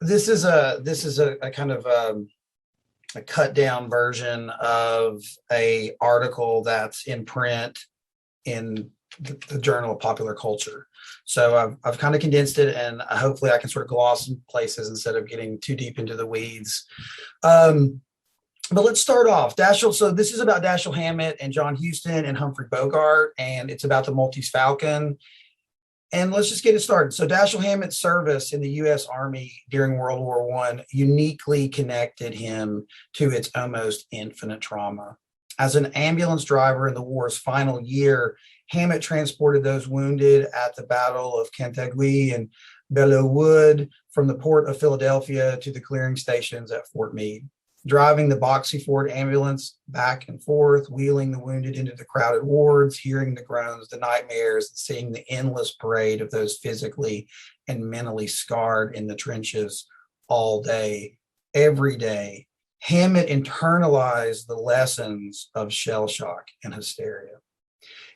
This is a kind of a cut down version of a article that's in print in the Journal of Popular Culture. So I've kind of condensed it, and hopefully I can sort of gloss some places instead of getting too deep into the weeds. But let's start off. Dashiell. So this is about Dashiell Hammett and John Huston and Humphrey Bogart, and it's about the Maltese Falcon. And let's just get it started. So Dashiell Hammett's service in the U.S. Army during World War I uniquely connected him to its almost infinite trauma. As an ambulance driver in the war's final year, Hammett transported those wounded at the Battle of Cantigny and Belleau Wood from the port of Philadelphia to the clearing stations at Fort Meade, driving the boxy Ford ambulance back and forth, wheeling the wounded into the crowded wards, hearing the groans, the nightmares, seeing the endless parade of those physically and mentally scarred in the trenches all day, every day. Hammett internalized the lessons of shell shock and hysteria.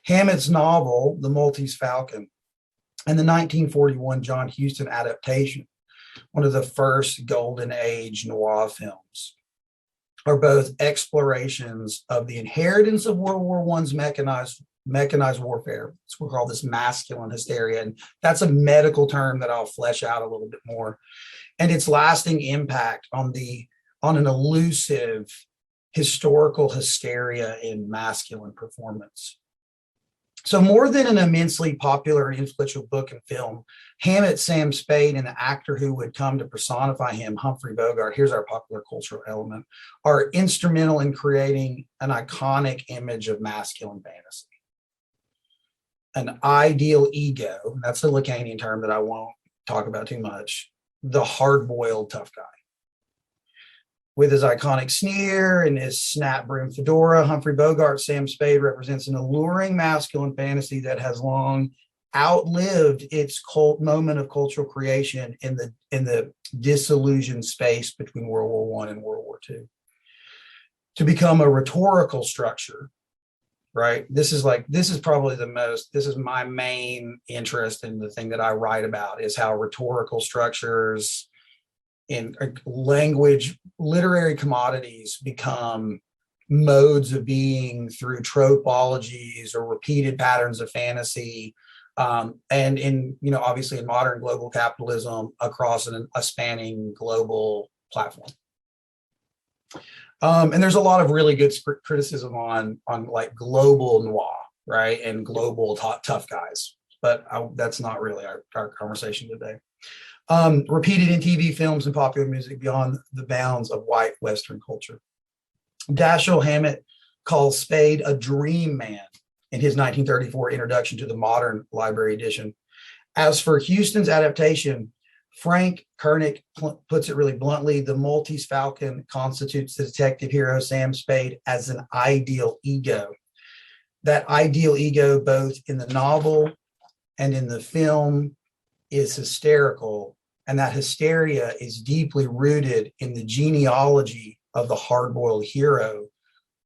Hammett's novel, The Maltese Falcon, and the 1941 John Huston adaptation, one of the first golden age noir films, are both explorations of the inheritance of World War I's mechanized warfare. So we call this masculine hysteria, and that's a medical term that I'll flesh out a little bit more, and its lasting impact on an elusive historical hysteria in masculine performance. So more than an immensely popular and influential book and film, Hammett, Sam Spade, and the actor who would come to personify him, Humphrey Bogart, here's our popular cultural element, are instrumental in creating an iconic image of masculine fantasy. An ideal ego, that's a Lacanian term that I won't talk about too much, the hard-boiled tough guy. With his iconic sneer and his snap brim fedora, Humphrey Bogart, Sam Spade, represents an alluring masculine fantasy that has long outlived its moment of cultural creation in the disillusioned space between World War I and World War II, to become a rhetorical structure. Right? This is my main interest in the thing that I write about, is how rhetorical structures in language, literary commodities become modes of being through tropologies or repeated patterns of fantasy. And obviously in modern global capitalism across a spanning global platform. And there's a lot of really good criticism on like global noir, right? And global tough guys, but that's not really our conversation today. Repeated in TV, films, and popular music beyond the bounds of white Western culture. Dashiell Hammett calls Spade a dream man in his 1934 introduction to the modern library edition. As for Huston's adaptation, Frank Kernick puts it really bluntly: the Maltese Falcon constitutes the detective hero Sam Spade as an ideal ego. That ideal ego, both in the novel and in the film, is hysterical, and that hysteria is deeply rooted in the genealogy of the hard-boiled hero,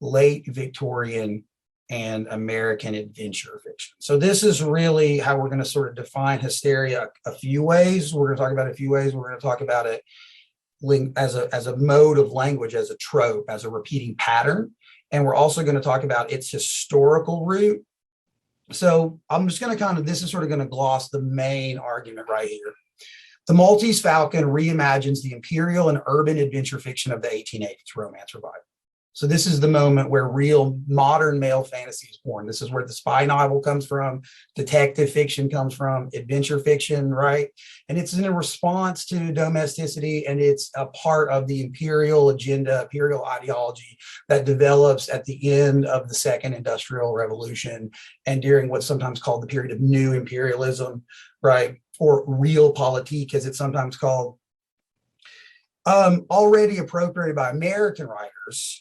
late Victorian and American adventure fiction. So this is really how we're going to sort of define hysteria a few ways. We're going to talk about it a few ways. We're going to talk about it as a mode of language, as a trope, as a repeating pattern. And we're also going to talk about its historical root. So I'm just going to this is sort of going to gloss the main argument right here. The Maltese Falcon reimagines the imperial and urban adventure fiction of the 1880s romance revival. So this is the moment where real modern male fantasy is born. This is where the spy novel comes from, detective fiction comes from, adventure fiction, right? And it's in a response to domesticity, and it's a part of the imperial agenda, imperial ideology that develops at the end of the Second Industrial Revolution and during what's sometimes called the period of new imperialism, right? Or realpolitik, as it's sometimes called. Already appropriated by American writers,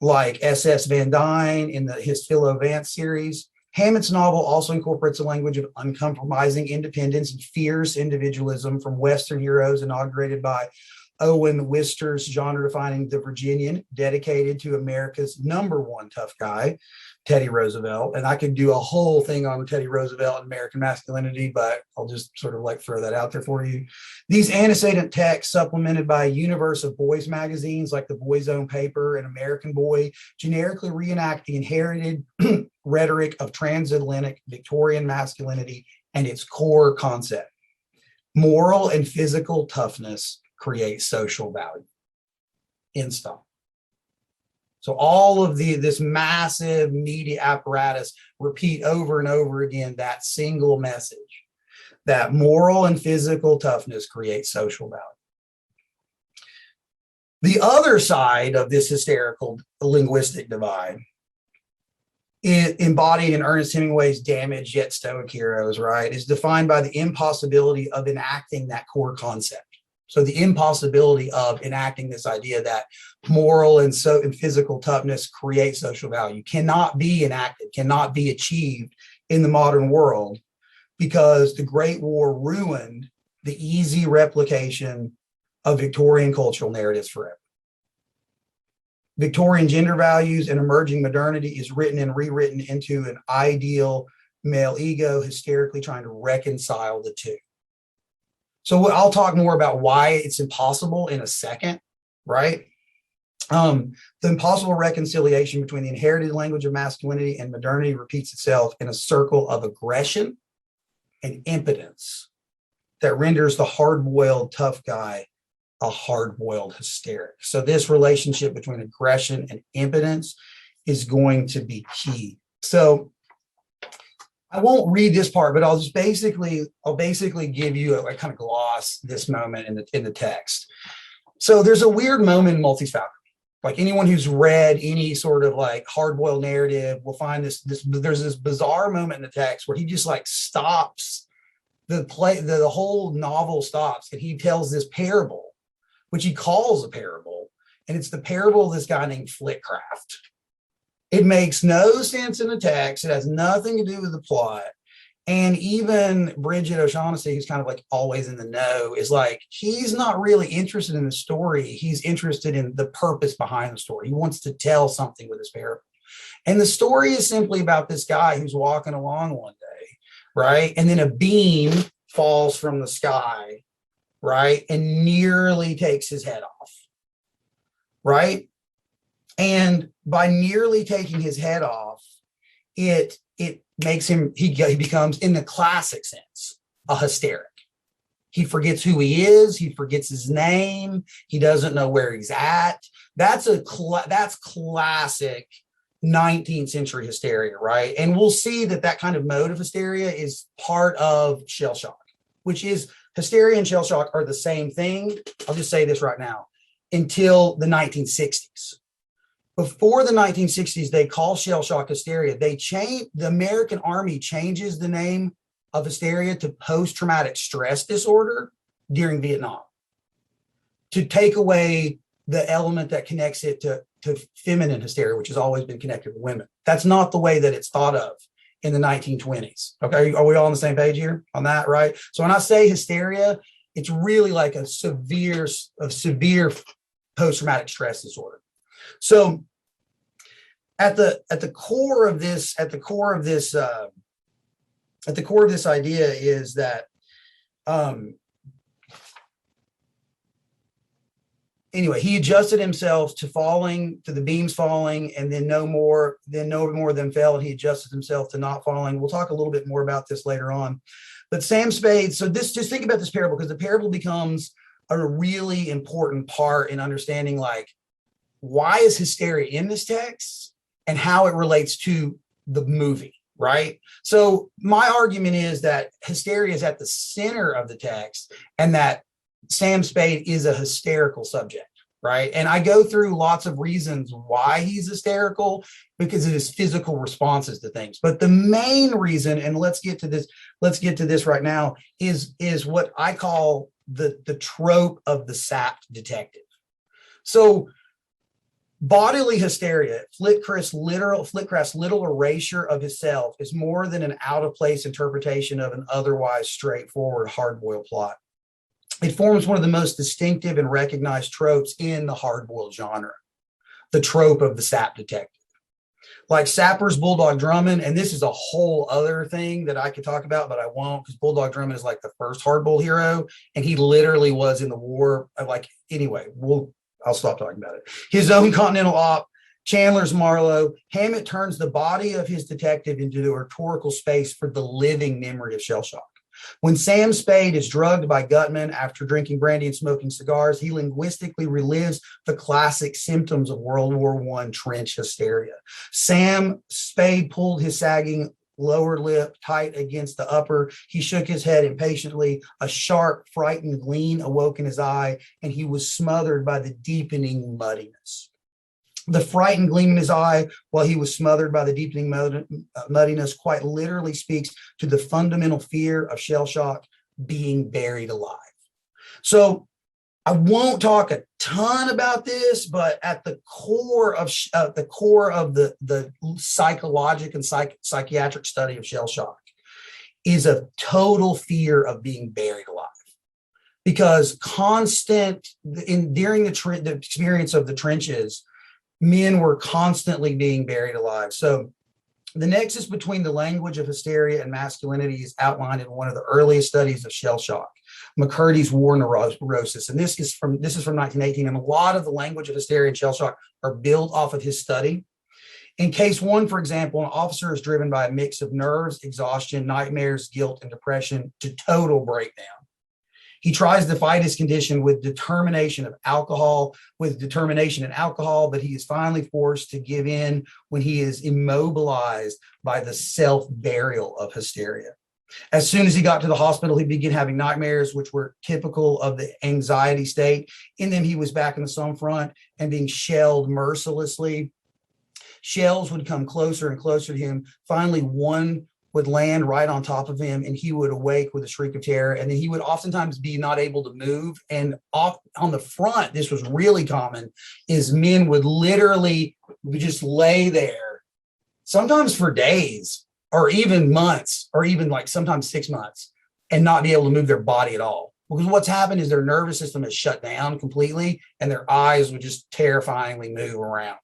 like S.S. Van Dyne in his Philo Vance series. Hammett's novel also incorporates a language of uncompromising independence and fierce individualism from Western heroes inaugurated by Owen Wister's genre-defining The Virginian, dedicated to America's #1 tough guy, Teddy Roosevelt. And I could do a whole thing on Teddy Roosevelt and American masculinity, but I'll just sort of like throw that out there for you. These antecedent texts, supplemented by a universe of boys magazines like the Boy's Own Paper and American Boy, generically reenact the inherited rhetoric of transatlantic Victorian masculinity and its core concept. Moral and physical toughness create social value. In stop. So all of this massive media apparatus repeat over and over again that single message, that moral and physical toughness creates social value. The other side of this hysterical linguistic divide, embodied in Ernest Hemingway's Damaged Yet Stoic Heroes, right, is defined by the impossibility of enacting that core concept. So the impossibility of enacting this idea that moral and physical toughness create social value cannot be enacted, cannot be achieved in the modern world, because the Great War ruined the easy replication of Victorian cultural narratives forever. Victorian gender values and emerging modernity is written and rewritten into an ideal male ego, hysterically trying to reconcile the two. So I'll talk more about why it's impossible in a second, right? The impossible reconciliation between the inherited language of masculinity and modernity repeats itself in a circle of aggression and impotence that renders the hard-boiled tough guy a hard-boiled hysteric. So this relationship between aggression and impotence is going to be key. So I won't read this part, but I'll basically give you a kind of gloss this moment in the text. So there's a weird moment in Maltese Falcon. Like anyone who's read any sort of like hard-boiled narrative will find there's this bizarre moment in the text where he just like stops the whole novel stops, and he tells this parable, which he calls a parable, and it's the parable of this guy named Flitcraft. It makes no sense in the text. It has nothing to do with the plot. And even Bridget O'Shaughnessy, who's kind of like always in the know, is like, he's not really interested in the story. He's interested in the purpose behind the story. He wants to tell something with this parable. And the story is simply about this guy who's walking along one day, right? And then a beam falls from the sky, right? And nearly takes his head off, right? And by nearly taking his head off, it makes him, he becomes, in the classic sense, a hysteric. He forgets who he is. He forgets his name. He doesn't know where he's at. That's classic 19th century hysteria, right? And we'll see that kind of mode of hysteria is part of shell shock, which is, hysteria and shell shock are the same thing. I'll just say this right now, until the 1960s. Before the 1960s, they call shell shock hysteria. The American Army changes the name of hysteria to post-traumatic stress disorder during Vietnam to take away the element that connects it to feminine hysteria, which has always been connected to women. That's not the way that it's thought of in the 1920s. Okay, are we all on the same page here on that, right? So when I say hysteria, it's really like a severe post-traumatic stress disorder. So at the core of this idea is that anyway, he adjusted himself to the beams falling, and then no more of them fell, and he adjusted himself to not falling. We'll talk a little bit more about this later on. But Sam Spade, just think about this parable, because the parable becomes a really important part in understanding, like, why is hysteria in this text and how it relates to the movie, right? So my argument is that hysteria is at the center of the text, and that Sam Spade is a hysterical subject, right? And I go through lots of reasons why he's hysterical, because of his physical responses to things. But the main reason, and let's get to this right now, is what I call the trope of the sapped detective. So bodily hysteria, Flitcraft's literal erasure of himself, is more than an out-of-place interpretation of an otherwise straightforward hard-boiled plot. It forms one of the most distinctive and recognized tropes in the hardboiled genre, the trope of the sap detective. Like Sapper's Bulldog Drummond, and this is a whole other thing that I could talk about, but I won't, because Bulldog Drummond is like the first hardboiled hero, and he literally was in the war. Like, anyway, I'll stop talking about it. His own Continental Op, Chandler's Marlowe, Hammett turns the body of his detective into a rhetorical space for the living memory of shell shock. When Sam Spade is drugged by Gutman after drinking brandy and smoking cigars, he linguistically relives the classic symptoms of World War I trench hysteria. Sam Spade pulled his sagging lower lip tight against the upper. He shook his head impatiently. A sharp, frightened gleam awoke in his eye, and he was smothered by the deepening muddiness. The frightened gleam in his eye while he was smothered by the deepening muddiness quite literally speaks to the fundamental fear of shell shock, being buried alive. So I won't talk a ton about this, but at the core of the psychological and psychiatric study of shell shock is a total fear of being buried alive. Because during the experience of the trenches, men were constantly being buried alive. So the nexus between the language of hysteria and masculinity is outlined in one of the earliest studies of shell shock, McCurdy's War Neurosis. And this is from 1918. And a lot of the language of hysteria and shell shock are built off of his study. In case one, for example, an officer is driven by a mix of nerves, exhaustion, nightmares, guilt, and depression to total breakdown. He tries to fight his condition with determination and alcohol, but he is finally forced to give in when he is immobilized by the self-burial of hysteria. As soon as he got to the hospital, he began having nightmares, which were typical of the anxiety state. And then he was back in the Somme front and being shelled mercilessly. Shells would come closer and closer to him. Finally, one would land right on top of him, and he would awake with a shriek of terror. And then he would oftentimes be not able to move. And off on the front, this was really common, is men would literally just lay there, sometimes for days or even months, or even like sometimes 6 months, and not be able to move their body at all. Because what's happened is their nervous system is shut down completely, and their eyes would just terrifyingly move around.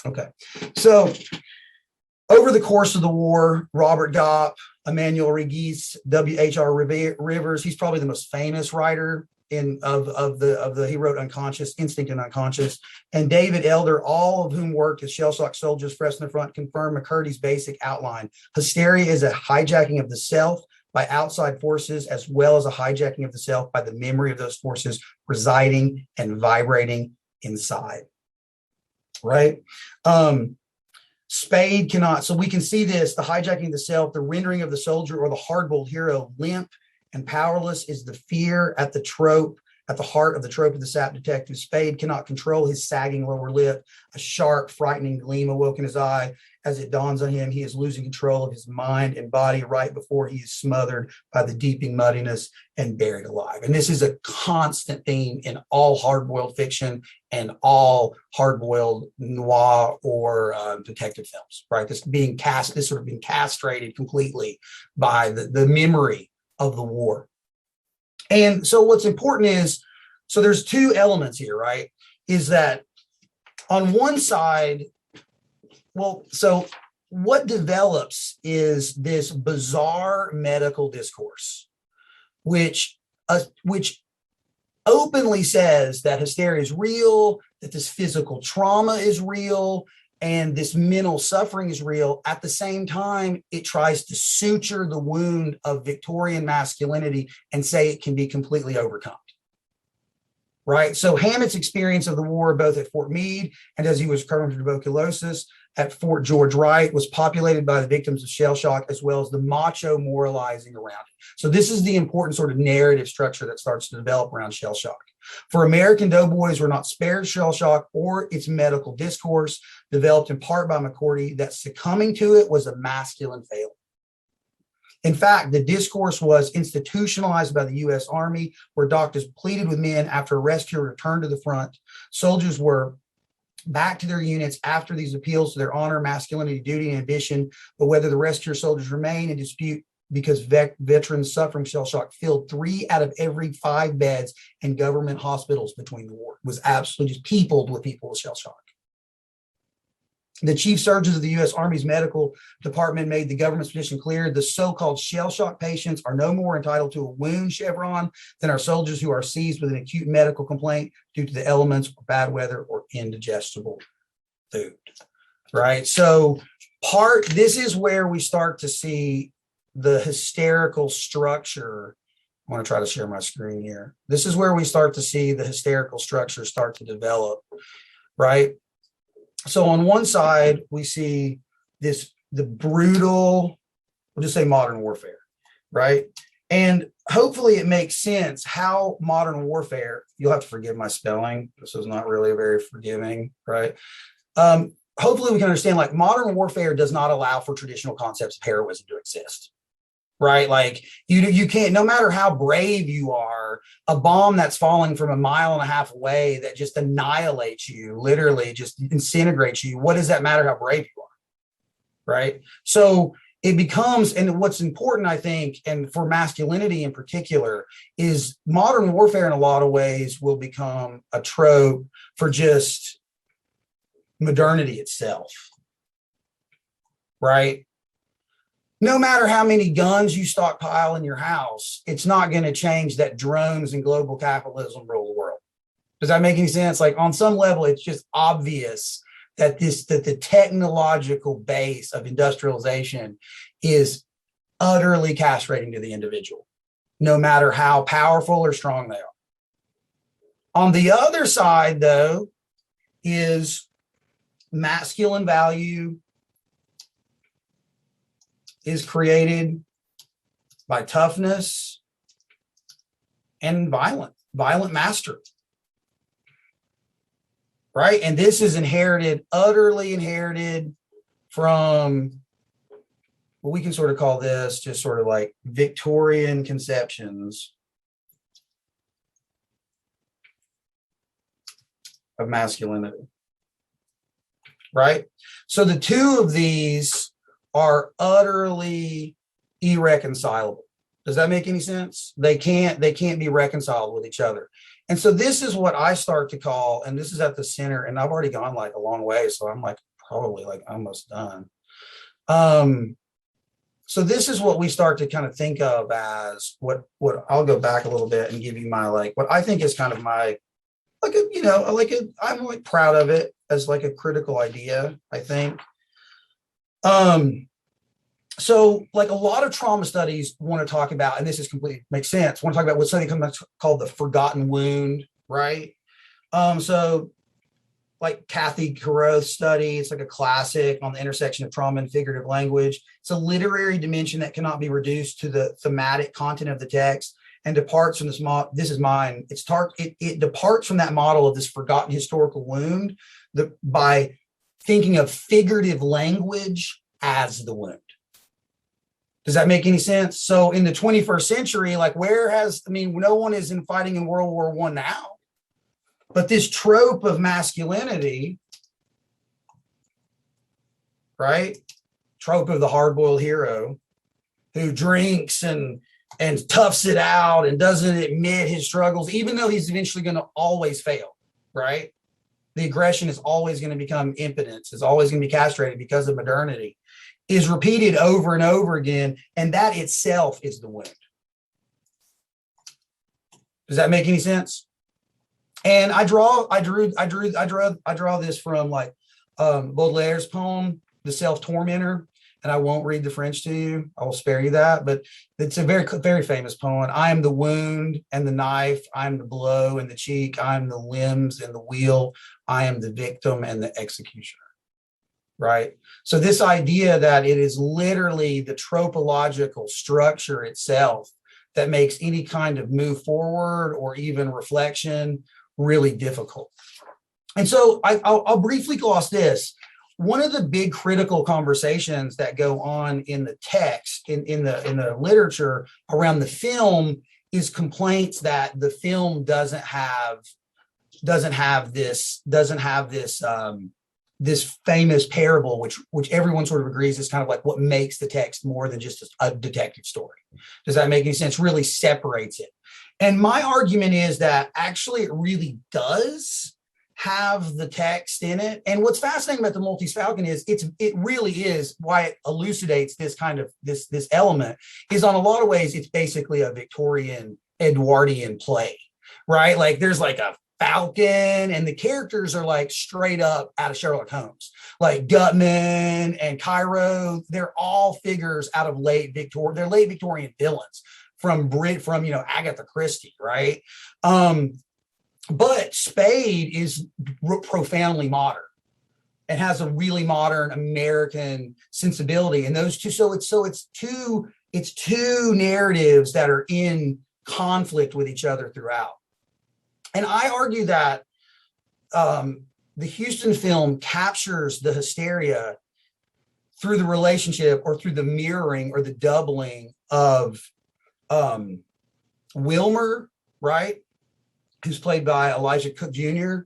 Okay, so over the course of the war, Robert Gopp, Emmanuel Regis, W.H.R. Rivers, he's probably the most famous writer he wrote Unconscious, Instinct and Unconscious, and David Elder, all of whom worked as shell shock soldiers fresh in the front, confirm McCurdy's basic outline. Hysteria is a hijacking of the self by outside forces, as well as a hijacking of the self by the memory of those forces residing and vibrating inside. Right? Spade cannot, so we can see this, the hijacking of the self, the rendering of the soldier or the hardboiled hero limp and powerless is the fear at the heart of the trope of the sap detective. Spade cannot control his sagging lower lip. A sharp, frightening gleam awoke in his eye. As it dawns on him, he is losing control of his mind and body right before he is smothered by the deepening muddiness and buried alive. And this is a constant theme in all hardboiled fiction and all hardboiled noir or detective films, right? This sort of being castrated completely by the memory of the war. And so what's important is, so there's two elements here, right? Is that on one side, so what develops is this bizarre medical discourse, which openly says that hysteria is real, that this physical trauma is real, and this mental suffering is real. At the same time, it tries to suture the wound of Victorian masculinity and say it can be completely overcome. Right? So Hammett's experience of the war, both at Fort Meade and as he was recovering from tuberculosis at Fort George Wright, was populated by the victims of shell shock, as well as the macho moralizing around it. So this is the important sort of narrative structure that starts to develop around shell shock. For American doughboys were not spared shell shock or its medical discourse, developed in part by McCurdy, that succumbing to it was a masculine failing. In fact, the discourse was institutionalized by the U.S. Army, where doctors pleaded with men after a rescue returned to the front. Soldiers were back to their units after these appeals to their honor, masculinity, duty, and ambition, but whether the rescue soldiers remain in dispute because veterans suffering shell shock filled 3 out of every 5 beds in government hospitals between the war. It was absolutely just peopled with people with shell shock. The chief surgeons of the U.S. Army's medical department made the government's position clear. The so-called shell shock patients are no more entitled to a wound chevron than our soldiers who are seized with an acute medical complaint due to the elements or bad weather or indigestible food. Right? So this is where we start to see the hysterical structure. I want to try to share my screen here. This is where we start to see the hysterical structure start to develop, right? So on one side, we see the brutal, we'll just say modern warfare, right? And hopefully it makes sense how modern warfare, you'll have to forgive my spelling. This is not really very forgiving, right? Hopefully we can understand, like, modern warfare does not allow for traditional concepts of heroism to exist, right? Like you can't, no matter how brave you are, a bomb that's falling from 1.5 miles away that just annihilates you, literally just disintegrates you. What does that matter how brave you are, right? So it becomes, and what's important, I think, and for masculinity in particular, is modern warfare in a lot of ways will become a trope for just modernity itself, right? No matter how many guns you stockpile in your house, it's not going to change that drones and global capitalism rule the world. Does that make any sense? Like, on some level, it's just obvious that the technological base of industrialization is utterly castrating to the individual, no matter how powerful or strong they are. On the other side, though, is masculine value is created by toughness and violent mastery, right? And this is utterly inherited from, well, we can sort of call this just sort of like Victorian conceptions of masculinity, right? So the two of these are utterly irreconcilable. Does that make any sense? They can't be reconciled with each other. And so this is what I start to call, and this is at the center, and I've already gone like a long way, so I'm like probably like almost done. So this is what we start to kind of think of as what I'll go back a little bit and give you my, like, what I think is kind of my, like a, you know, like a, I'm like proud of it as like a critical idea, I think. So like a lot of trauma studies want to talk about, and this is completely makes sense, want to talk about what's something called the forgotten wound, right? So like Kathy Caroth's study, it's like a classic on the intersection of trauma and figurative language. It's a literary dimension that cannot be reduced to the thematic content of the text and departs from this this is mine. It departs from that model of this forgotten historical wound by thinking of figurative language as the wound. Does that make any sense? So in the 21st century, like no one is fighting in World War I now, but this trope of masculinity, right? Trope of the hard-boiled hero who drinks and toughs it out and doesn't admit his struggles, even though he's eventually going to always fail, right? The aggression is always going to become impotence, is always going to be castrated because of modernity, is repeated over and over again, and that itself is the wound. Does that make any sense? And I draw this from like Baudelaire's poem, The Self-Tormentor, and I won't read the French to you. I will spare you that, but it's a very, very famous poem. I am the wound and the knife. I am the blow and the cheek. I am the limbs and the wheel. I am the victim and the executioner. Right? So this idea that it is literally the tropological structure itself that makes any kind of move forward or even reflection really difficult. And so I'll briefly gloss this. One of the big critical conversations that go on in the text, in the literature around the film, is complaints that the film doesn't have this this famous parable, which everyone sort of agrees is kind of like what makes the text more than just a detective story. Does that make any sense? Really separates it. And my argument is that actually it really does have the text in it. And what's fascinating about the Maltese Falcon is it really is why it elucidates this kind of this element is on a lot of ways, it's basically a Victorian Edwardian play, right? Like there's like a falcon and the characters are like straight up out of Sherlock Holmes, like Gutman and Cairo. They're all figures out of they're late Victorian villains from Agatha Christie, right? But Spade is profoundly modern and has a really modern American sensibility. And those two, it's two narratives that are in conflict with each other throughout. And I argue that the Houston film captures the hysteria through the relationship or through the mirroring or the doubling of Wilmer, right? Who's played by Elijah Cook Jr.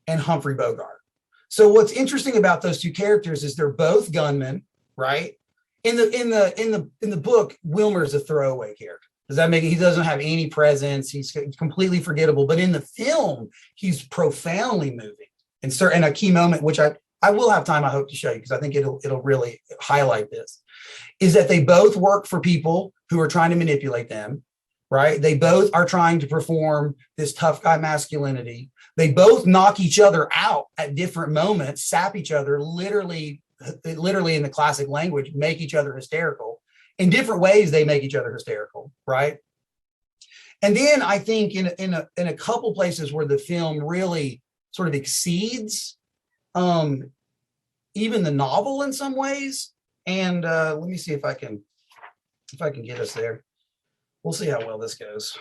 and Humphrey Bogart. So what's interesting about those two characters is they're both gunmen, right? In the book, Wilmer is a throwaway character. Does that make it? He doesn't have any presence. He's completely forgettable. But in the film, he's profoundly moving. And a key moment, which I will have time, I hope, to show you because I think it'll really highlight this, is that they both work for people who are trying to manipulate them. Right? They both are trying to perform this tough guy masculinity. They both knock each other out at different moments, sap each other, literally in the classic language, make each other hysterical. In different ways, they make each other hysterical, right? And then I think in a couple places where the film really sort of exceeds even the novel in some ways. And let me see if I can get us there. We'll see how well this goes.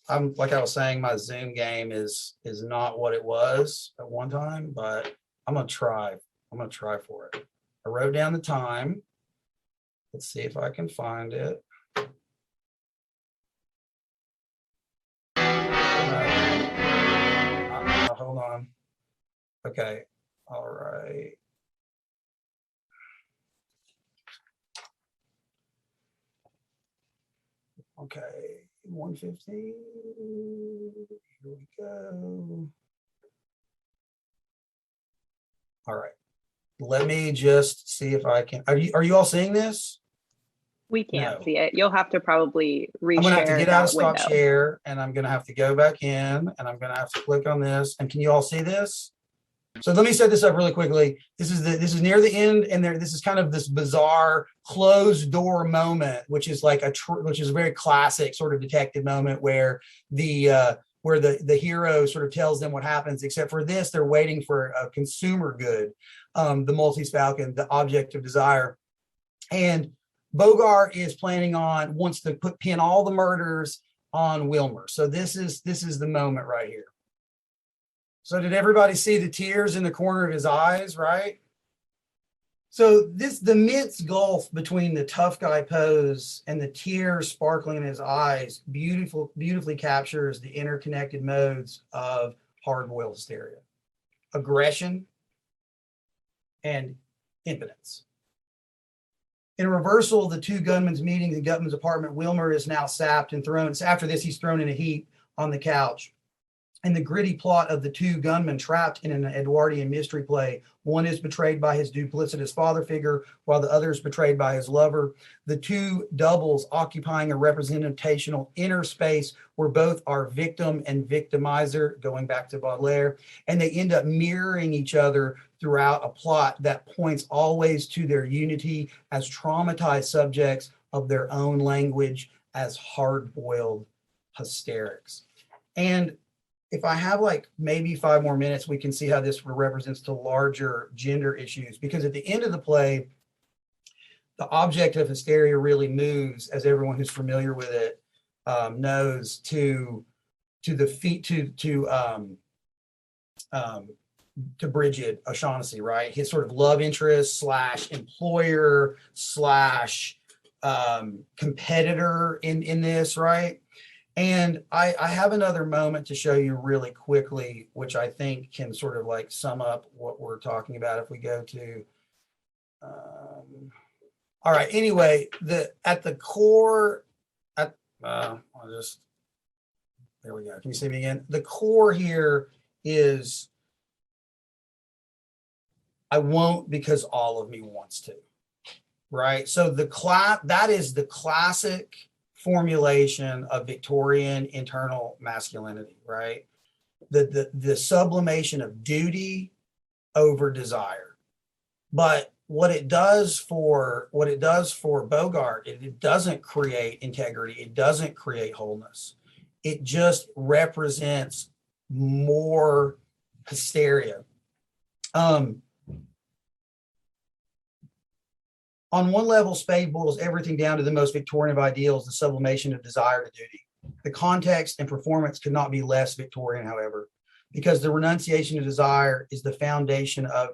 Like I was saying, my Zoom game is not what it was at one time, but I'm gonna try. I'm gonna try for it. I wrote down the time. Let's see if I can find it. Hold on. Okay. All right. Okay, 115. Here we go. All right. Let me just see if I can. Are you all seeing this? We can't see it. You'll have to probably reshare. I'm gonna have to get out of stop share, and I'm gonna have to go back in, and I'm gonna have to click on this. And can you all see this? So let me set this up really quickly. This is near the end, and this is kind of this bizarre closed door moment, which is like which is a very classic sort of detective moment where the hero sort of tells them what happens. Except for this, they're waiting for a consumer good, the Maltese Falcon, the object of desire, and Bogart wants to pin all the murders on Wilmer. So this is the moment right here. So did everybody see the tears in the corner of his eyes, right? So the immense gulf between the tough guy pose and the tears sparkling in his eyes beautifully captures the interconnected modes of hard-boiled hysteria, aggression, and impotence. In a reversal of the two gunmen's meetings in Gutman's apartment, Wilmer is now sapped and thrown. After this, he's thrown in a heap on the couch. In the gritty plot of the two gunmen trapped in an Edwardian mystery play, one is betrayed by his duplicitous father figure, while the other is betrayed by his lover. The two doubles occupying a representational inner space where both are victim and victimizer, going back to Baudelaire, and they end up mirroring each other throughout a plot that points always to their unity as traumatized subjects of their own language as hard-boiled hysterics. And if I have like maybe 5 more minutes, we can see how this represents to larger gender issues, because at the end of the play, the object of hysteria really moves, as everyone who's familiar with it knows, to Bridget O'Shaughnessy, right? His sort of love interest / employer / competitor in this, right? And I have another moment to show you really quickly, which I think can sort of like sum up what we're talking about. If we go to, all right, anyway, at the core, I'll just, there we go. Can you see me again? The core here is, I won't because all of me wants to, right? So that is the classic formulation of Victorian internal masculinity, right? The sublimation of duty over desire. But what it does for Bogart, it doesn't create integrity. It doesn't create wholeness. It just represents more hysteria. On one level, Spade boils everything down to the most Victorian of ideals, the sublimation of desire to duty. The context and performance could not be less Victorian, however, because the renunciation of desire is the foundation of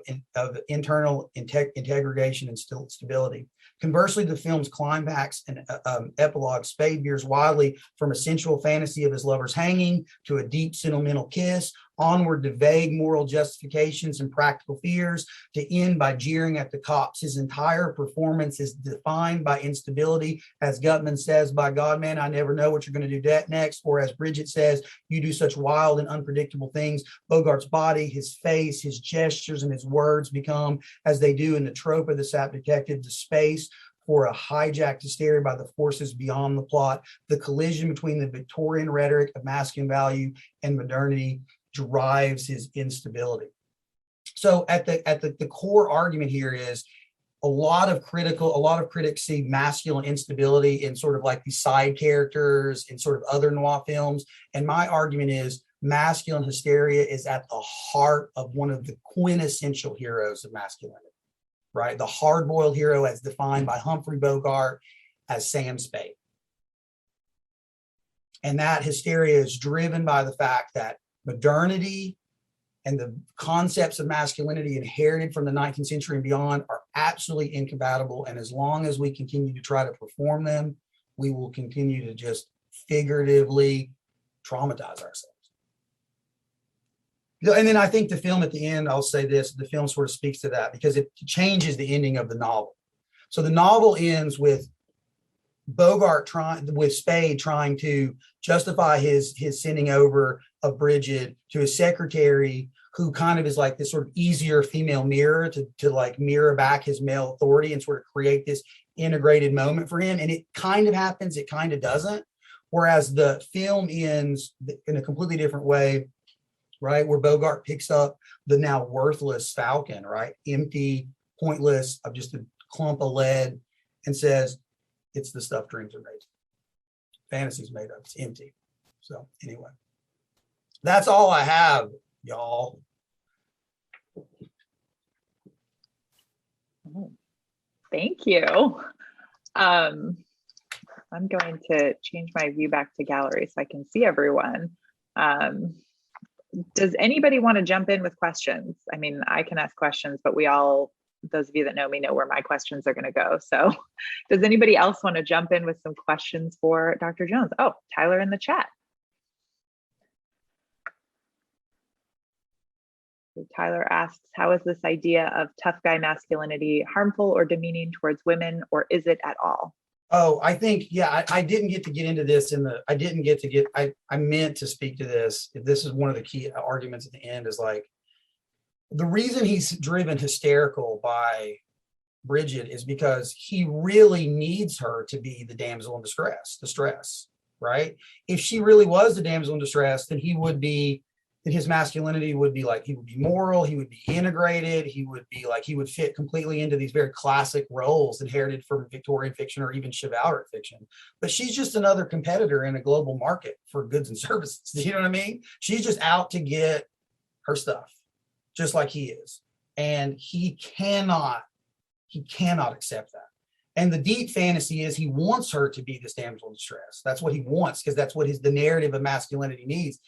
internal integration and stability. Conversely, the film's climax and epilogue, Spade veers wildly from a sensual fantasy of his lover's hanging to a deep sentimental kiss, onward to vague moral justifications and practical fears, to end by jeering at the cops. His entire performance is defined by instability. As Gutman says, by God, man, I never know what you're going to do next. Or as Bridget says, you do such wild and unpredictable things. Bogart's body, his face, his gestures, and his words become, as they do in the trope of the sap detective, the space for a hijacked hysteria by the forces beyond the plot. The collision between the Victorian rhetoric of masculine value and modernity drives his instability. So at the core argument here is a lot of critics see masculine instability in sort of like these side characters in sort of other noir films. And my argument is masculine hysteria is at the heart of one of the quintessential heroes of masculinity, right? The hard-boiled hero as defined by Humphrey Bogart as Sam Spade. And that hysteria is driven by the fact that modernity and the concepts of masculinity inherited from the 19th century and beyond are absolutely incompatible. And as long as we continue to try to perform them, we will continue to just figuratively traumatize ourselves. And then I think the film at the end, I'll say this, the film sort of speaks to that because it changes the ending of the novel. So the novel ends with Bogart with Spade trying to justify his sending over of Bridget to his secretary, who kind of is like this sort of easier female mirror to like mirror back his male authority and sort of create this integrated moment for him. And it kind of happens, it kind of doesn't. Whereas the film ends in a completely different way, right? Where Bogart picks up the now worthless Falcon, right? Empty, pointless, of just a clump of lead, and says, it's the stuff dreams are made. Fantasy's made of. It's empty. So anyway, that's all I have, y'all. Thank you. I'm going to change my view back to gallery so I can see everyone. Does anybody want to jump in with questions? I mean, I can ask questions, but we all, those of you that know me know where my questions are going to go. So does anybody else want to jump in with some questions for Dr. Jones? Oh, Tyler in the chat. So Tyler asks, how is this idea of tough guy masculinity harmful or demeaning towards women, or is it at all? Oh, I think, yeah, I didn't get to get into this I meant to speak to this. This is one of the key arguments at the end is like, the reason he's driven hysterical by Bridget is because he really needs her to be the damsel in distress, right? If she really was the damsel in distress, then his masculinity would be like, he would be moral, he would be integrated, he would fit completely into these very classic roles inherited from Victorian fiction or even chivalric fiction. But she's just another competitor in a global market for goods and services. You know what I mean? She's just out to get her stuff, just like he is. And he cannot accept that. And the deep fantasy is he wants her to be this damsel in distress. That's what he wants, because that's what the narrative of masculinity needs.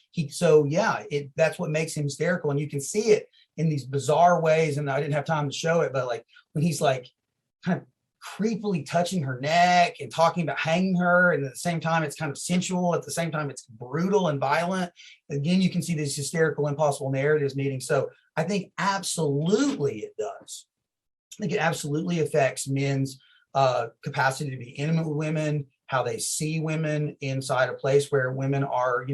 That's what makes him hysterical. And you can see it in these bizarre ways. And I didn't have time to show it, but like when he's like kind of creepily touching her neck and talking about hanging her. And at the same time, it's kind of sensual. At the same time, it's brutal and violent. Again, you can see these hysterical, impossible narratives meeting. So I think absolutely it does. I think it absolutely affects men's capacity to be intimate with women, how they see women inside a place where women are,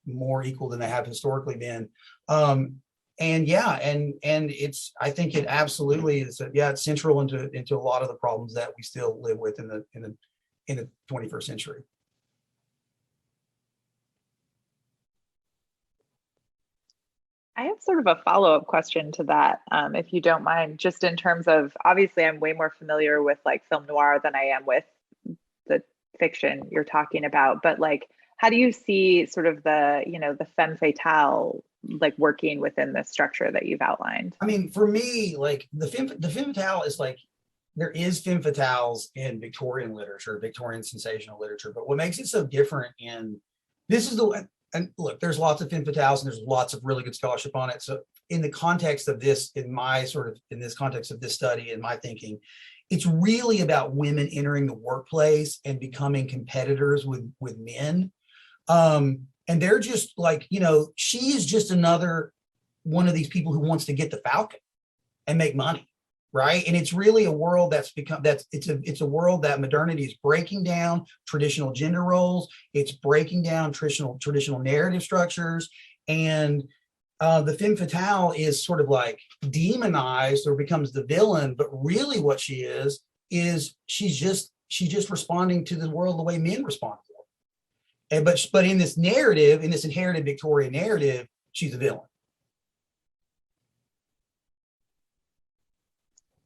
more equal than they have historically been. And it's, I think it absolutely is, it's central into a lot of the problems that we still live with in the 21st century. I have sort of a follow-up question to that, if you don't mind, just in terms of, obviously I'm way more familiar with like film noir than I am with the fiction you're talking about, but like, how do you see sort of the, the femme fatale like working within the structure that you've outlined? I mean, for me, like the femme fatale is like, there is femme fatales in Victorian literature, Victorian sensational literature, but what makes it so different and look, there's lots of femme fatales and there's lots of really good scholarship on it. So in the context of this, in this context of this study and my thinking, it's really about women entering the workplace and becoming competitors with men. And they're just like, she is just another one of these people who wants to get the Falcon and make money, right? And it's really a world it's a world that modernity is breaking down traditional gender roles. It's breaking down traditional narrative structures. And the femme fatale is sort of like demonized or becomes the villain, but really what she is she's just responding to the world the way men respond to it. But in this narrative, in this inherited Victorian narrative, she's a villain.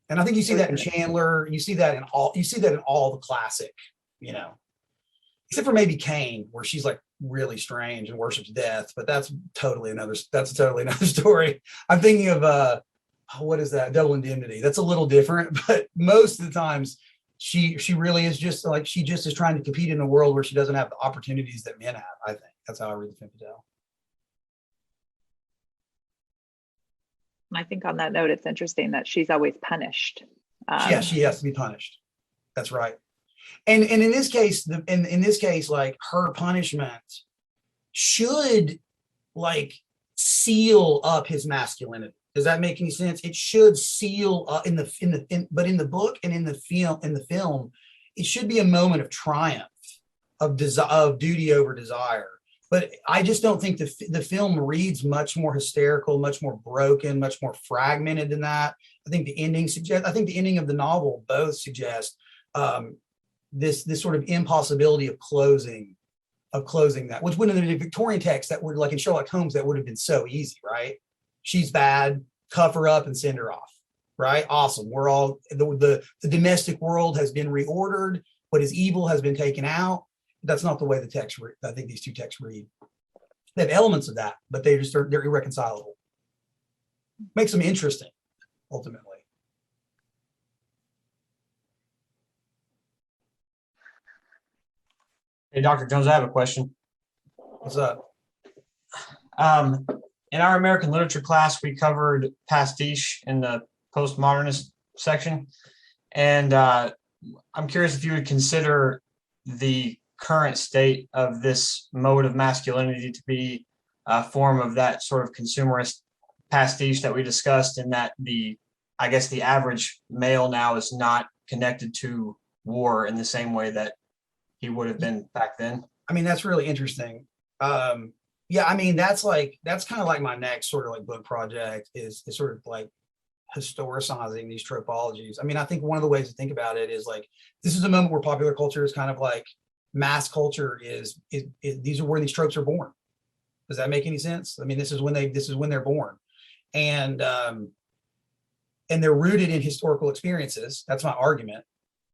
And I think you see that in Chandler. You see that in all the classic, except for maybe Kane, where she's like really strange and worships death. But that's totally another story. I'm thinking of what is that? Double Indemnity. That's a little different, but most of the times she really is just like, she just is trying to compete in a world where she doesn't have the opportunities that men have. I think that's how I read the femme fatale. I think on that note, it's interesting that she's always punished. Yeah, she has to be punished. That's right. And in this case, like her punishment should like seal up his masculinity. Does that make any sense? It should seal up but in the book and in the film, it should be a moment of triumph, of duty over desire. But I just don't think the film reads much more hysterical, much more broken, much more fragmented than that. I think the ending of the novel both suggest this sort of impossibility of closing that, which would in the Victorian text, that would, like in Sherlock Holmes, that would have been so easy, right? She's bad, cuff her up and send her off, right? Awesome. We're all, the domestic world has been reordered. What is evil has been taken out. That's not the way the text I think these two texts read. They have elements of that, but they're irreconcilable. Makes them interesting, ultimately. Hey, Dr. Jones, I have a question. What's up? In our American literature class, we covered pastiche in the postmodernist section. And I'm curious if you would consider the current state of this mode of masculinity to be a form of that sort of consumerist pastiche that we discussed, and that the average male now is not connected to war in the same way that he would have been back then. I mean, that's really interesting. Yeah, I mean, that's kind of like my next sort of like book project is sort of like historicizing these tropologies. I mean, I think one of the ways to think about it is like, this is a moment where popular culture is kind of like mass culture is these are where these tropes are born. Does that make any sense? I mean, this is when they're born. And they're rooted in historical experiences. That's my argument.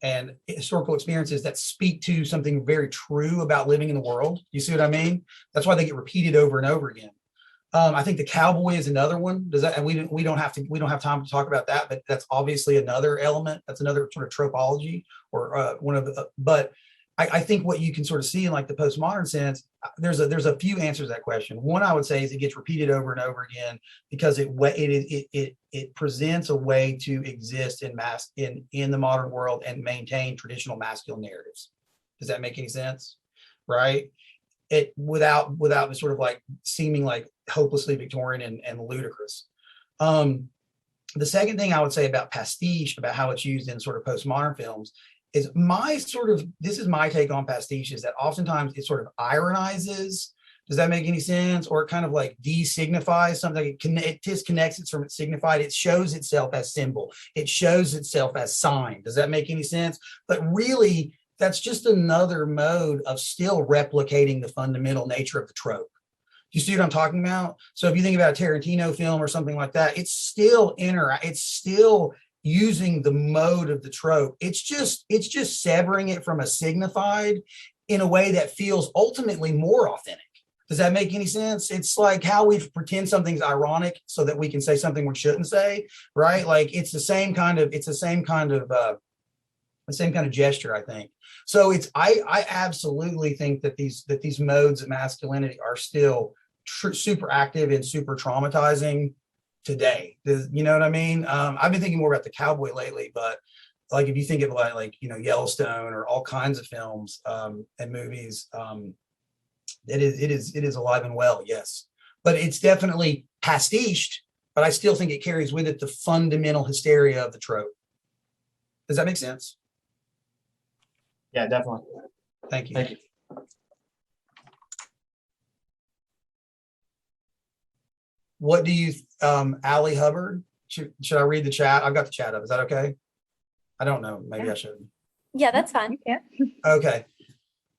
And historical experiences that speak to something very true about living in the world. You see what I mean? That's why they get repeated over and over again. I think the cowboy is another one. And we don't have time to talk about that, but that's obviously another element. That's another sort of tropology or one of the. But I think what you can sort of see in like the postmodern sense, there's a few answers to that question. One I would say is it gets repeated over and over again because it presents a way to exist in the modern world and maintain traditional masculine narratives. Does that make any sense? Right? It without the sort of like seeming like hopelessly Victorian and ludicrous. The second thing I would say about pastiche, about how it's used in sort of postmodern films, is this is my take on pastiche, is that oftentimes it sort of ironizes. Does that make any sense? Or it kind of like designifies something. It disconnects it from its signified. It shows itself as symbol. It shows itself as sign. Does that make any sense? But really, that's just another mode of still replicating the fundamental nature of the trope. You see what I'm talking about? So if you think about a Tarantino film or something like that, it's still using the mode of the trope. It's just severing it from a signified in a way that feels ultimately more authentic. Does that make any sense? It's like how we pretend something's ironic so that we can say something we shouldn't say, right? Like it's the same kind of gesture, I think. So I absolutely think that these modes of masculinity are still super active and super traumatizing today. You know what I mean? I've been thinking more about the cowboy lately, but like if you think of like Yellowstone or all kinds of films and movies, it is alive and well, yes. But it's definitely pastiched, but I still think it carries with it the fundamental hysteria of the trope. Does that make sense? Yeah, definitely. Thank you. Thank you. What do you, Allie Hubbard? Should I read the chat? I've got the chat up. Is that okay? I don't know. Maybe I shouldn't. Yeah, that's fine. Yeah. Okay.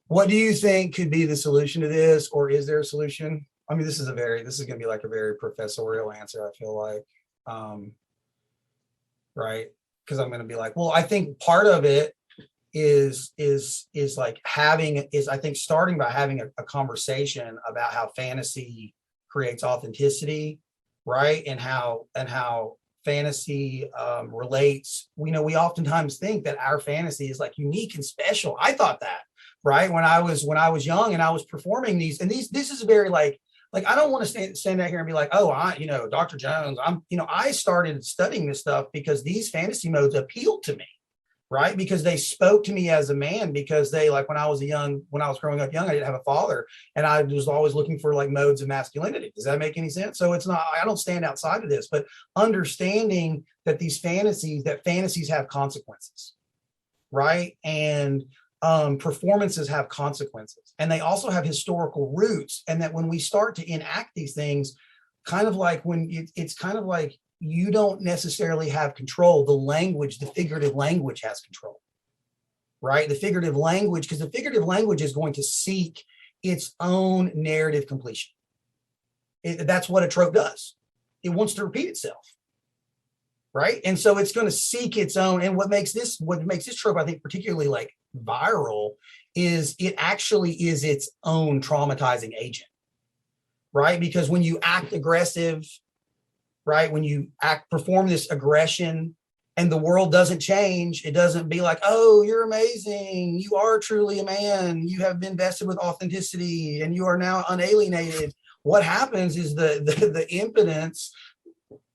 What do you think could be the solution to this, or is there a solution? I mean, this is going to be like a very professorial answer, I feel like, right? Because I'm going to be like, well, I think part of it is I think starting by having a conversation about how fantasy creates authenticity, right? And how fantasy relates. We oftentimes think that our fantasy is like unique and special. I thought that, right? When I was young and I was performing these, and this is very like I don't want to stand out here and be like, oh, Dr. Jones, I started studying this stuff because these fantasy modes appealed to me, right? Because they spoke to me as a man, because they, like when I was growing up young, I didn't have a father, and I was always looking for like modes of masculinity. Does that make any sense? So I don't stand outside of this, but understanding that fantasies have consequences, right? And performances have consequences, and they also have historical roots. And that when we start to enact these things, kind of like it's kind of like you don't necessarily have control. The figurative language has control, right? The figurative language, because the figurative language is going to seek its own narrative completion. That's what a trope does. It wants to repeat itself, right? And so it's going to seek its own. And what makes this trope, I think, particularly like viral, is it actually is its own traumatizing agent, right? Because when you act aggressive, right, when you perform this aggression and the world doesn't change, it doesn't be like, oh, you're amazing, you are truly a man, you have been vested with authenticity and you are now unalienated. What happens is the impotence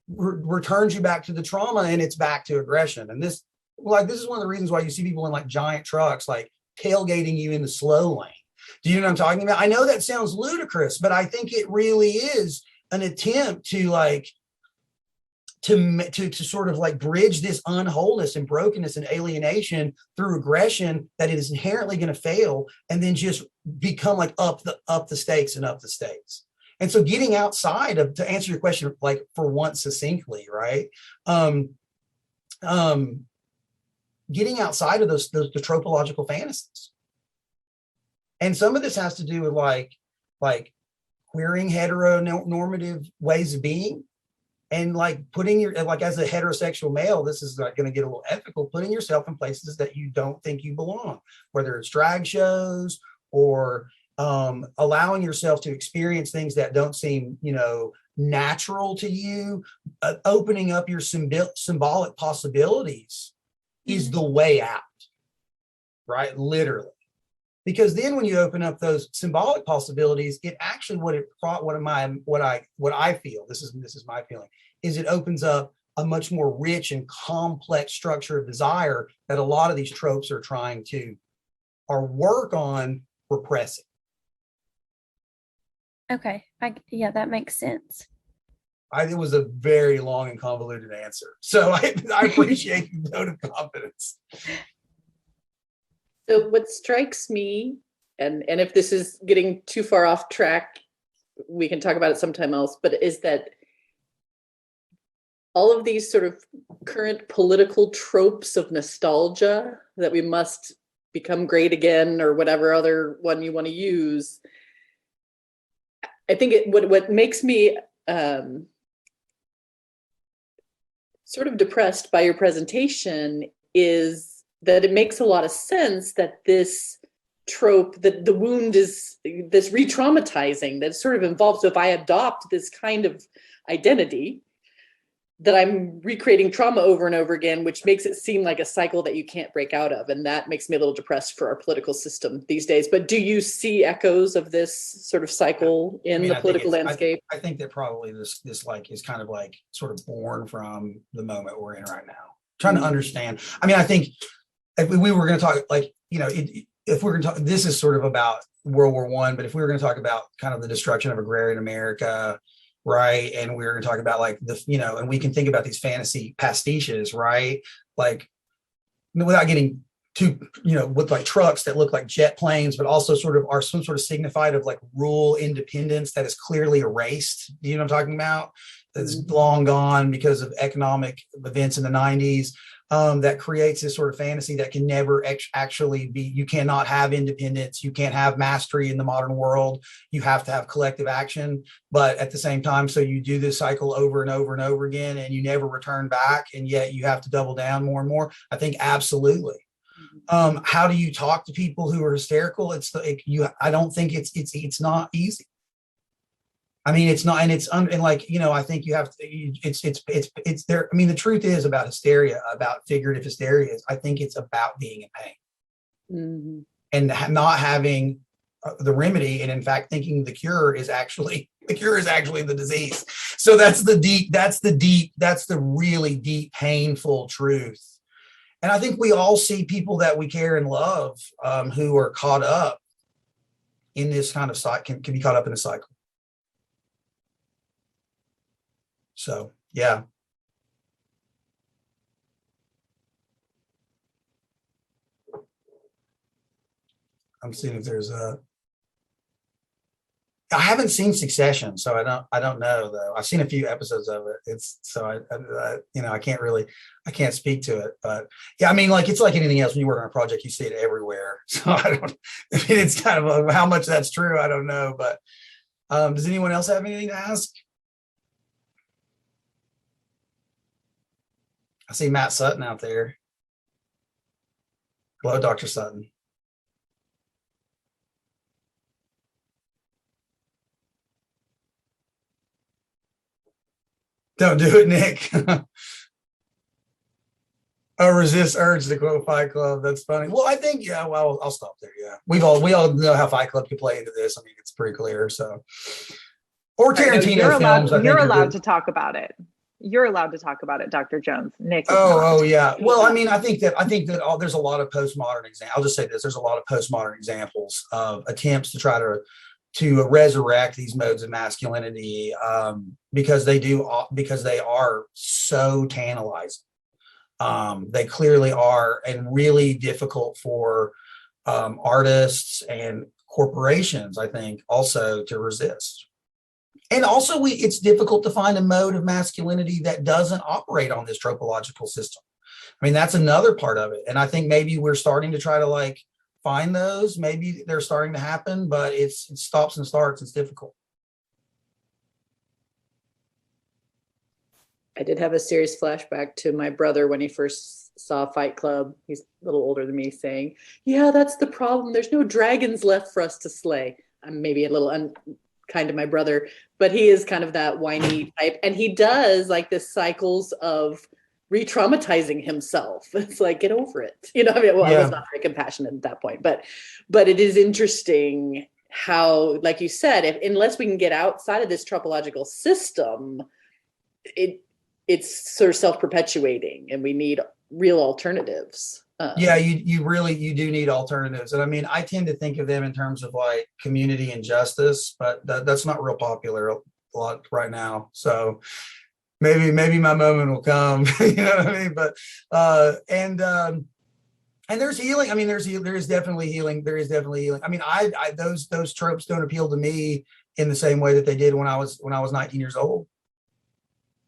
returns you back to the trauma, and it's back to aggression. And this is one of the reasons why you see people in like giant trucks like tailgating you in the slow lane. Do you know what I'm talking about? I know that sounds ludicrous, but I think it really is an attempt to sort of like bridge this unwholeness and brokenness and alienation through aggression that it is inherently going to fail, and then just become like up the stakes. And so getting outside of, to answer your question, like for once succinctly, right? Getting outside of the tropological fantasies. And some of this has to do with like queering heteronormative ways of being, and like putting as a heterosexual male, this is like going to get a little ethical, putting yourself in places that you don't think you belong, whether it's drag shows or allowing yourself to experience things that don't seem, natural to you. Opening up your symbolic possibilities is the way out, right? Literally. because then when you open up those symbolic possibilities, it actually what I feel, this is my feeling, is it opens up a much more rich and complex structure of desire that a lot of these tropes are trying to or work on repressing. Okay. Yeah, that makes sense. It was a very long and convoluted answer. So I appreciate the note of confidence. So what strikes me, and if this is getting too far off track, we can talk about it sometime else, but is that all of these sort of current political tropes of nostalgia that we must become great again, or whatever other one you want to use. I think what makes me sort of depressed by your presentation is that it makes a lot of sense that this trope, that the wound is this re-traumatizing that sort of involved. So if I adopt this kind of identity, that I'm recreating trauma over and over again, which makes it seem like a cycle that you can't break out of. And that makes me a little depressed for our political system these days. But do you see echoes of this sort of cycle in the political landscape? I think that probably this like is kind of like sort of born from the moment we're in right now. Trying to understand. I mean, I think if we were going to talk, like, you know, if we're going to talk, this is sort of about World War I, but if we were going to talk about kind of the destruction of agrarian America, right, and we're going to talk about like the, you know, and we can think about these fantasy pastiches, right, like without getting too, you know, with like trucks that look like jet planes, but also sort of are some sort of signified of like rural independence that is clearly erased. You know what I'm talking about? That's long gone because of economic events in the 90s. That creates this sort of fantasy that can never actually be. You cannot have independence. You can't have mastery in the modern world. You have to have collective action. But at the same time, so you do this cycle over and over and over again, and you never return back. And yet you have to double down more and more. I think absolutely. How do you talk to people who are hysterical? I don't think it's not easy. I mean, it's not, and it's and like, you know, I think you have to, it's there. I mean, the truth is about hysteria, about figurative hysteria, is I think it's about being in pain and not having the remedy. And in fact, thinking the cure is actually the disease. So that's the really deep, painful truth. And I think we all see people that we care and love who are caught up in this kind of cycle, can be caught up in a cycle. So, yeah. I'm seeing if there's I haven't seen Succession, so I don't know though. I've seen a few episodes of it. It's so I you know, I can't speak to it, but yeah, I mean, like, it's like anything else when you work on a project, you see it everywhere. So I mean, it's kind of how much that's true, I don't know, but does anyone else have anything to ask? I see Matt Sutton out there. Hello, Dr. Sutton. Don't do it, Nick. Oh, resist urge to quote Fight Club. That's funny. Well, I think, yeah, well, I'll stop there. Yeah. We all know how Fight Club can play into this. I mean, it's pretty clear. So, or Tarantino films. You're allowed to talk about it. You're allowed to talk about it, Dr. Jones. Nick. Oh, yeah. Well, I mean, I think that there's a lot of postmodern examples. I'll just say this: there's a lot of postmodern examples of attempts to try to resurrect these modes of masculinity because they are so tantalizing. They clearly are, and really difficult for artists and corporations, I think, also to resist. And also, it's difficult to find a mode of masculinity that doesn't operate on this tropological system. I mean, that's another part of it. And I think maybe we're starting to try to like find those. Maybe they're starting to happen, but it stops and starts. It's difficult. I did have a serious flashback to my brother when he first saw Fight Club. He's a little older than me, saying, "Yeah, that's the problem. There's no dragons left for us to slay." I'm maybe a little unkind to my brother, but he is kind of that whiny type. And he does like this cycles of re-traumatizing himself. It's like, get over it. You know, I mean, well, I Yeah. was not very compassionate at that point, but it is interesting how, like you said, unless we can get outside of this tropological system, it's sort of self-perpetuating, and we need real alternatives. Yeah, you do need alternatives. And I mean, I tend to think of them in terms of like community and justice, but that's not real popular a lot right now. So maybe my moment will come. You know what I mean? But and there's healing. I mean, there is definitely healing. There is definitely healing. I mean, those tropes don't appeal to me in the same way that they did when I was 19 years old.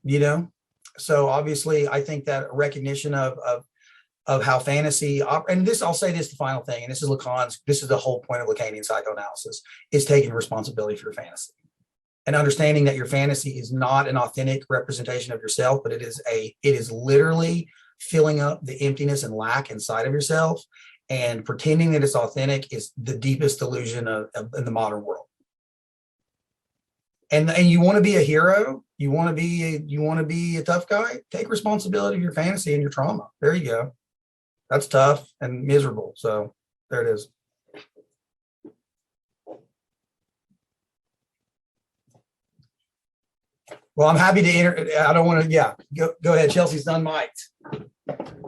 You know? So obviously I think that recognition of how fantasy, and this, I'll say this, the final thing, and this is the whole point of Lacanian psychoanalysis, is taking responsibility for your fantasy and understanding that your fantasy is not an authentic representation of yourself, but it is literally filling up the emptiness and lack inside of yourself, and pretending that it's authentic is the deepest delusion in the modern world. And you want to be a hero, you want to be a tough guy, take responsibility of your fantasy and your trauma. There you go. That's tough and miserable. So there it is. Well, I'm happy to I don't want to, yeah, go ahead. Chelsea's unmiked.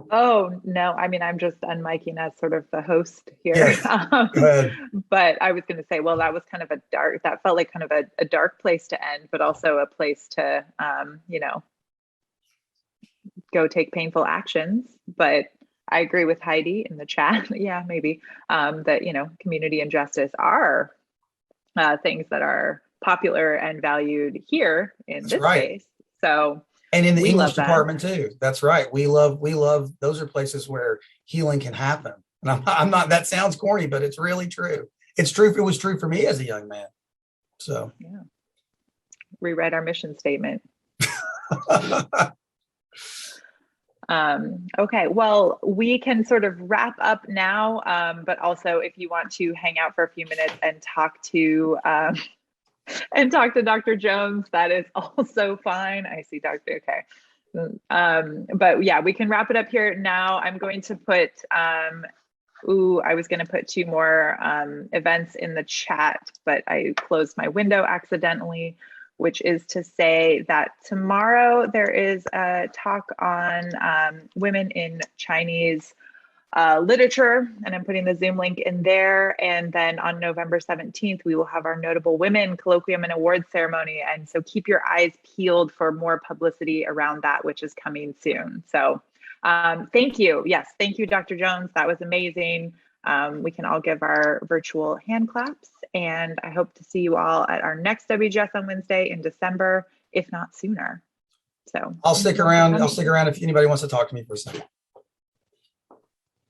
Oh, no. I mean, I'm just unmiking as sort of the host here. Yes, go ahead. But I was going to say, well, that was kind of that felt like kind of a dark place to end, but also a place to, go take painful actions. But I agree with Heidi in the chat. Yeah, maybe that, community and justice are things that are popular and valued here in this space. So, and in the English department too. That's right. We love, those are places where healing can happen. And I'm not, that sounds corny, but it's really true. It's true. It was true for me as a young man. So yeah. Rewrite our mission statement. Okay, well, we can sort of wrap up now, but also if you want to hang out for a few minutes and talk to Dr. Jones, that is also fine. I see Dr. Okay. But yeah, we can wrap it up here now. I'm going to put, I was going to put 2 more events in the chat, but I closed my window accidentally, which is to say that tomorrow there is a talk on women in Chinese literature, and I'm putting the Zoom link in there. And then on November 17th, we will have our Notable Women Colloquium and Awards ceremony. And so keep your eyes peeled for more publicity around that, which is coming soon. So thank you. Yes, thank you, Dr. Jones. That was amazing. We can all give our virtual hand claps, and I hope to see you all at our next WGS on Wednesday in December, if not sooner. So I'll stick around. If anybody wants to talk to me for a second.